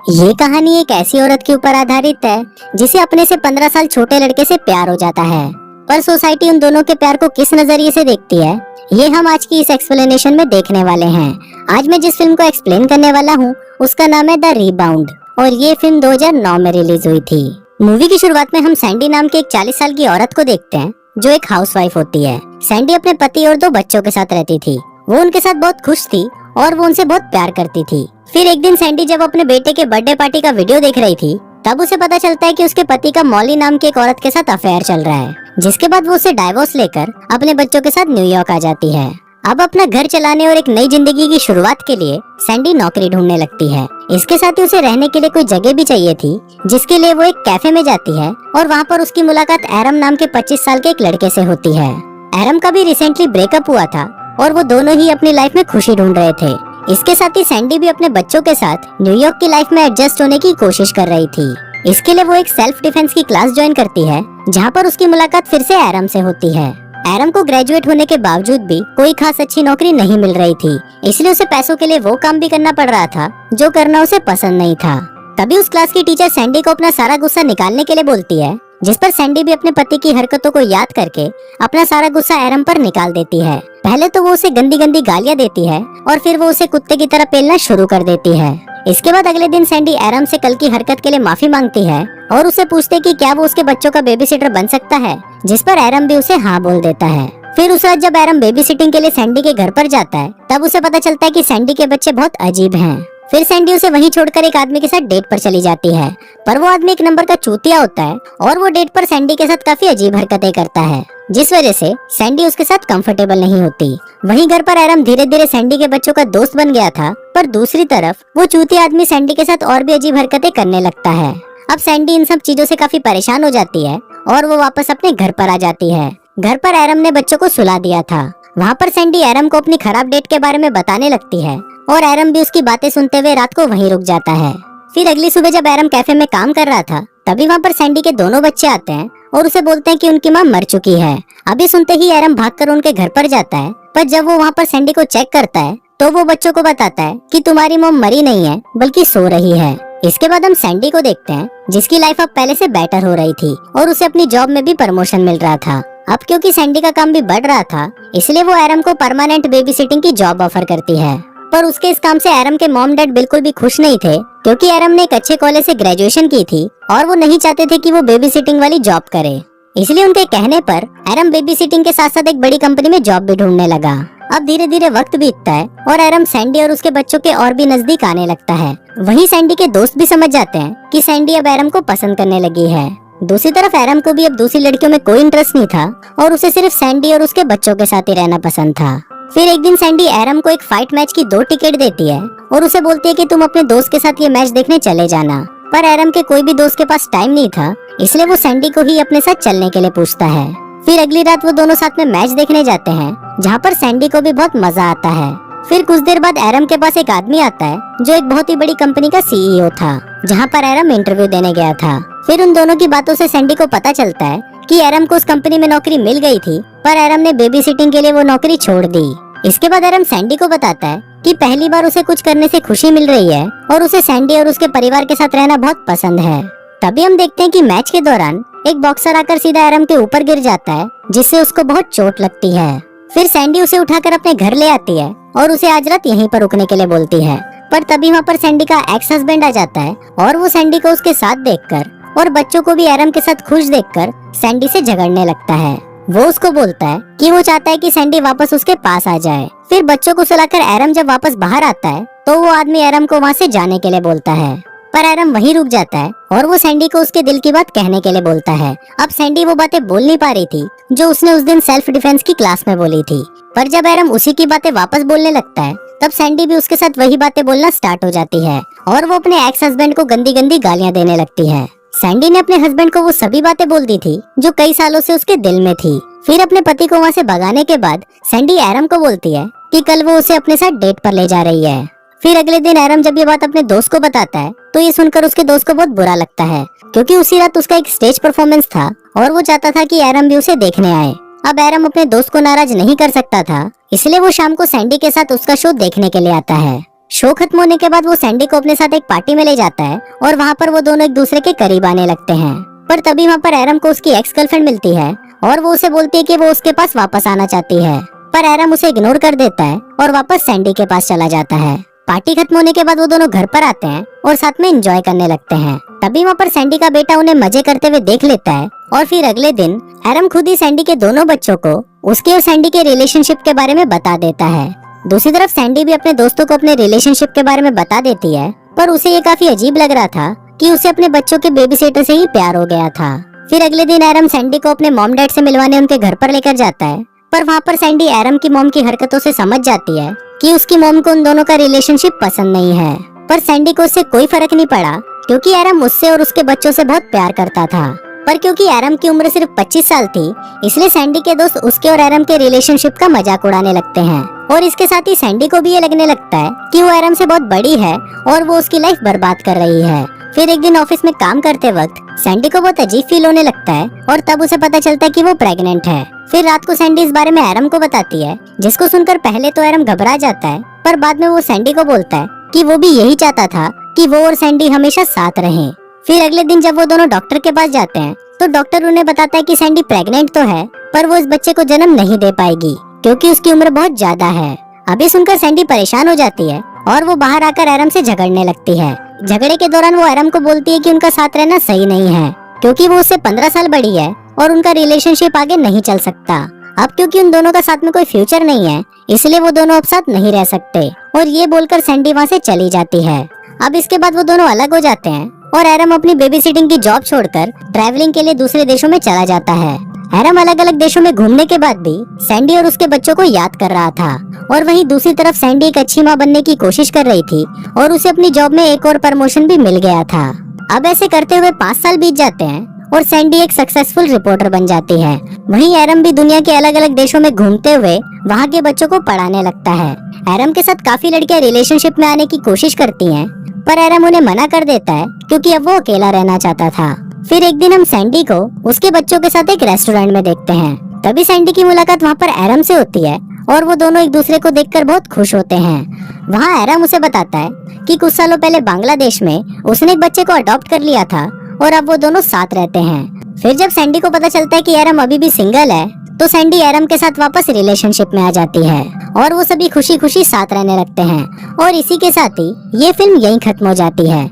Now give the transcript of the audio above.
ये कहानी एक ऐसी औरत के ऊपर आधारित है जिसे अपने से 15 साल छोटे लड़के से प्यार हो जाता है, पर सोसाइटी उन दोनों के प्यार को किस नजरिए से देखती है ये हम आज की इस एक्सप्लेनेशन में देखने वाले हैं। आज मैं जिस फिल्म को एक्सप्लेन करने वाला हूँ उसका नाम है द रीबाउंड और ये फिल्म 2009 में रिलीज हुई थी। मूवी की शुरुआत में हम सैंडी नाम की एक 40 साल की औरत को देखते हैं जो एक हाउसवाइफ होती है। सैंडी अपने पति और 2 बच्चों के साथ रहती थी। वो उनके साथ बहुत खुश थी और वो उनसे बहुत प्यार करती थी। फिर एक दिन सैंडी जब अपने बेटे के बर्थडे पार्टी का वीडियो देख रही थी तब उसे पता चलता है कि उसके पति का मॉली नाम की एक औरत के साथ अफेयर चल रहा है, जिसके बाद वो उसे डाइवोर्स लेकर अपने बच्चों के साथ न्यूयॉर्क आ जाती है। अब अपना घर चलाने और एक नई जिंदगी की शुरुआत के लिए सैंडी नौकरी ढूंढने लगती है। इसके साथ ही उसे रहने के लिए कोई जगह भी चाहिए थी, जिसके लिए वो एक कैफे में जाती है और वहाँ पर उसकी मुलाकात एरम नाम के 25 साल के एक लड़के से होती है। एरम का भी रिसेंटली ब्रेकअप हुआ था और वो दोनों ही अपनी लाइफ में खुशी ढूंढ रहे थे। इसके साथ ही सैंडी भी अपने बच्चों के साथ न्यूयॉर्क की लाइफ में एडजस्ट होने की कोशिश कर रही थी। इसके लिए वो एक सेल्फ डिफेंस की क्लास ज्वाइन करती है जहाँ पर उसकी मुलाकात फिर से एरम से होती है। एरम को ग्रेजुएट होने के बावजूद भी कोई खास अच्छी नौकरी नहीं मिल रही थी, इसलिए उसे पैसों के लिए वो काम भी करना पड़ रहा था जो करना उसे पसंद नहीं था। तभी उस क्लास की टीचर सैंडी को अपना सारा गुस्सा निकालने के लिए बोलती है, जिस पर सैंडी भी अपने पति की हरकतों को याद करके अपना सारा गुस्सा एरम पर निकाल देती है। पहले तो वो उसे गंदी गंदी गालियां देती है और फिर वो उसे कुत्ते की तरह पेलना शुरू कर देती है। इसके बाद अगले दिन सैंडी एरम से कल की हरकत के लिए माफी मांगती है और उसे पूछते कि क्या वो उसके बच्चों का बेबी सिटर बन सकता है, जिस पर एरम भी उसे हाँ बोल देता है। फिर उस रात जब एरम बेबी सिटिंग के लिए सैंडी के घर पर जाता है तब उसे पता चलता है कि सैंडी के बच्चे बहुत अजीब हैं। फिर सैंडी उसे वहीं छोड़कर एक आदमी के साथ डेट पर चली जाती है, पर वो आदमी एक नंबर का चूतिया होता है और वो डेट पर सैंडी के साथ काफी अजीब हरकतें करता है, जिस वजह से सैंडी उसके साथ कंफर्टेबल नहीं होती। वहीं घर पर एरम धीरे धीरे सैंडी के बच्चों का दोस्त बन गया था, पर दूसरी तरफ वो चूतिया आदमी सैंडी के साथ और भी अजीब हरकतें करने लगता है। अब सैंडी इन सब चीजों से काफी परेशान हो जाती है और वो वापस अपने घर पर आ जाती है। घर पर एरम ने बच्चों को सुला दिया था। वहाँ पर सैंडी एरम को अपनी खराब डेट के बारे में बताने लगती है और एरम भी उसकी बातें सुनते हुए रात को वहीं रुक जाता है। फिर अगली सुबह जब एरम कैफे में काम कर रहा था तभी वहाँ पर सैंडी के दोनों बच्चे आते हैं और उसे बोलते हैं कि उनकी माँ मर चुकी है। अभी सुनते ही एरम भागकर उनके घर पर जाता है, पर जब वो वहाँ पर सैंडी को चेक करता है तो वो बच्चों को बताता है कि तुम्हारी मॉम मरी नहीं है बल्कि सो रही है। इसके बाद हम सैंडी को देखते हैं जिसकी लाइफ अब पहले से बेटर हो रही थी और उसे अपनी जॉब में भी प्रमोशन मिल रहा था। अब क्योंकि सैंडी का काम भी बढ़ रहा था इसलिए वो एरम को परमानेंट बेबी सिटिंग की जॉब ऑफर करती है, पर उसके इस काम से एरम के मॉम डैड बिल्कुल भी खुश नहीं थे, क्योंकि एरम ने एक अच्छे कॉलेज से ग्रेजुएशन की थी और वो नहीं चाहते थे कि वो बेबी सिटिंग वाली जॉब करे। इसलिए उनके कहने पर एरम बेबी सिटिंग के साथ साथ एक बड़ी कंपनी में जॉब भी ढूंढने लगा। अब धीरे धीरे वक्त बीतता है और एरम सैंडी और उसके बच्चों के और भी नजदीक आने लगता है। वहीं सैंडी के दोस्त भी समझ जाते हैं कि सैंडी अब एरम को पसंद करने लगी है। दूसरी तरफ एरम को भी अब दूसरी लड़कियों में कोई इंटरेस्ट नहीं था और उसे सिर्फ सैंडी और उसके बच्चों के साथ ही रहना पसंद था। फिर एक दिन सैंडी एरम को एक फाइट मैच की 2 टिकट देती है और उसे बोलती है कि तुम अपने दोस्त के साथ ये मैच देखने चले जाना, पर एरम के कोई भी दोस्त के पास टाइम नहीं था, इसलिए वो सैंडी को ही अपने साथ चलने के लिए पूछता है। फिर अगली रात वो दोनों साथ में मैच देखने जाते हैं, जहाँ पर सैंडी को भी बहुत मजा आता है। फिर कुछ देर बाद एरम के पास एक आदमी आता है जो एक बहुत ही बड़ी कंपनी का सीईओ था, जहाँ पर एरम इंटरव्यू देने गया था। फिर उन दोनों की बातों से सैंडी को पता चलता है कि एरम को उस कंपनी में नौकरी मिल गई थी, पर एरम ने बेबी सिटिंग के लिए वो नौकरी छोड़ दी। इसके बाद एरम सैंडी को बताता है कि पहली बार उसे कुछ करने से खुशी मिल रही है और उसे सैंडी और उसके परिवार के साथ रहना बहुत पसंद है। तभी हम देखते हैं कि मैच के दौरान एक बॉक्सर आकर सीधा एरम के ऊपर गिर जाता है, जिससे उसको बहुत चोट लगती है। फिर सैंडी उसे उठाकर अपने घर ले आती है और उसे आज रात यहीं पर रुकने के लिए बोलती है, पर तभी वहाँ पर सैंडी का एक्स हस्बैंड आ जाता है और वो सैंडी को उसके साथ देखकर और बच्चों को भी एरम के साथ खुश देखकर सैंडी से झगड़ने लगता है। वो उसको बोलता है कि वो चाहता है कि सैंडी वापस उसके पास आ जाए। फिर बच्चों को सुलाकर एरम जब वापस बाहर आता है तो वो आदमी एरम को वहाँ से जाने के लिए बोलता है, पर एरम वहीं रुक जाता है और वो सैंडी को उसके दिल की बात कहने के लिए बोलता है। अब सैंडी वो बातें बोल नहीं पा रही थी जो उसने उस दिन सेल्फ डिफेंस की क्लास में बोली थी, पर जब एरम उसी की बातें वापस बोलने लगता है तब सैंडी भी उसके साथ वही बातें बोलना स्टार्ट हो जाती है और वो अपने एक्स हस्बैंड को गंदी गंदी गालियां देने लगती है। सैंडी ने अपने हस्बैंड को वो सभी बातें बोल दी थी जो कई सालों से उसके दिल में थी। फिर अपने पति को वहाँ से भगाने के बाद सैंडी एरम को बोलती है कि कल वो उसे अपने साथ डेट पर ले जा रही है। फिर अगले दिन एरम जब ये बात अपने दोस्त को बताता है तो ये सुनकर उसके दोस्त को बहुत बुरा लगता है, क्योंकि उसी रात उसका एक स्टेज परफॉर्मेंस था और वो चाहता था कि एरम भी उसे देखने आए। अब एरम अपने दोस्त को नाराज नहीं कर सकता था, इसलिए वो शाम को सैंडी के साथ उसका शो देखने के लिए आता है। शो खत्म होने के बाद वो सैंडी को अपने साथ एक पार्टी में ले जाता है और वहाँ पर वो दोनों एक दूसरे के करीब आने लगते हैं। पर तभी वहाँ पर एरम को उसकी एक्स गर्लफ्रेंड मिलती है और वो उसे बोलती है कि वो उसके पास वापस आना चाहती है, पर एरम उसे इग्नोर कर देता है और वापस सैंडी के पास चला जाता है। पार्टी खत्म होने के बाद वो दोनों घर पर आते हैं और साथ में एंजॉय करने लगते हैं। तभी वहाँ पर सैंडी का बेटा उन्हें मजे करते हुए देख लेता है और फिर अगले दिन एरम खुद ही सैंडी के दोनों बच्चों को उसके और सैंडी के रिलेशनशिप के बारे में बता देता है। दूसरी तरफ सैंडी भी अपने दोस्तों को अपने रिलेशनशिप के बारे में बता देती है, पर उसे ये काफी अजीब लग रहा था कि उसे अपने बच्चों के बेबी सिटर से ही प्यार हो गया था। फिर अगले दिन एरम सैंडी को अपने मॉम डैड से मिलवाने उनके घर पर लेकर जाता है, पर वहाँ पर सैंडी एरम की मॉम की हरकतों से समझ जाती है कि उसकी मॉम को उन दोनों का रिलेशनशिप पसंद नहीं है। पर सैंडी को उससे कोई फर्क नहीं पड़ा क्योंकि एरम उससे और उसके बच्चों से बहुत प्यार करता था। पर क्योंकि एरम की उम्र सिर्फ 25 साल थी, इसलिए सैंडी के दोस्त उसके और एरम के रिलेशनशिप का मजाक उड़ाने लगते हैं और इसके साथ ही सैंडी को भी ये लगने लगता है कि वो एरम से बहुत बड़ी है और वो उसकी लाइफ बर्बाद कर रही है। फिर एक दिन ऑफिस में काम करते वक्त सैंडी को बहुत अजीब फील होने लगता है और तब उसे पता चलता है कि वो प्रेग्नेंट है। फिर रात को सैंडी इस बारे में एरम को बताती है, जिसको सुनकर पहले तो एरम घबरा जाता है, पर बाद में वो सैंडी को बोलता है कि वो भी यही चाहता था कि वो और सैंडी हमेशा साथ रहें। फिर अगले दिन जब वो दोनों डॉक्टर के पास जाते हैं तो डॉक्टर उन्हें बताता है कि सैंडी प्रेग्नेंट तो है, पर वो इस बच्चे को जन्म नहीं दे पाएगी क्योंकि उसकी उम्र बहुत ज्यादा है। अभी सुनकर सैंडी परेशान हो जाती है और वो बाहर आकर एरम से झगड़ने लगती है। झगड़े के दौरान वो एरम को बोलती है कि उनका साथ रहना सही नहीं है क्योंकि वो उससे 15 साल बड़ी है और उनका रिलेशनशिप आगे नहीं चल सकता। अब क्योंकि उन दोनों का साथ में कोई फ्यूचर नहीं है, इसलिए वो दोनों अब साथ नहीं रह सकते और ये बोलकर सैंडी वहाँ से चली जाती है। अब इसके बाद वो दोनों अलग हो जाते हैं और एरम अपनी बेबी सिटिंग की जॉब छोड़कर ट्रैवलिंग के लिए दूसरे देशों में चला जाता है। एरम अलग अलग देशों में घूमने के बाद भी सैंडी और उसके बच्चों को याद कर रहा था और वहीं दूसरी तरफ सैंडी एक अच्छी माँ बनने की कोशिश कर रही थी और उसे अपनी जॉब में एक और प्रमोशन भी मिल गया था। अब ऐसे करते हुए 5 साल बीत जाते हैं और सैंडी एक सक्सेसफुल रिपोर्टर बन जाती है। वहीं एरम भी दुनिया के अलग अलग देशों में घूमते हुए वहाँ के बच्चों को पढ़ाने लगता है। एरम के साथ काफी लड़कियां रिलेशनशिप में आने की कोशिश करती हैं, पर एरम उन्हें मना कर देता है क्योंकि अब वो अकेला रहना चाहता था। फिर एक दिन हम सैंडी को उसके बच्चों के साथ एक रेस्टोरेंट में देखते हैं। तभी सैंडी की मुलाकात वहाँ पर एरम से होती है और वो दोनों एक दूसरे को देखकर बहुत खुश होते हैं। वहाँ एरम उसे बताता है कि कुछ सालों पहले बांग्लादेश में उसने एक बच्चे को अडॉप्ट कर लिया था और अब वो दोनों साथ रहते हैं। फिर जब सैंडी को पता चलता है कि एरम अभी भी सिंगल है, तो सैंडी एरम के साथ वापस रिलेशनशिप में आ जाती है और वो सभी खुशी खुशी साथ रहने लगते हैं और इसी के साथ ही ये फिल्म यहीं खत्म हो जाती है।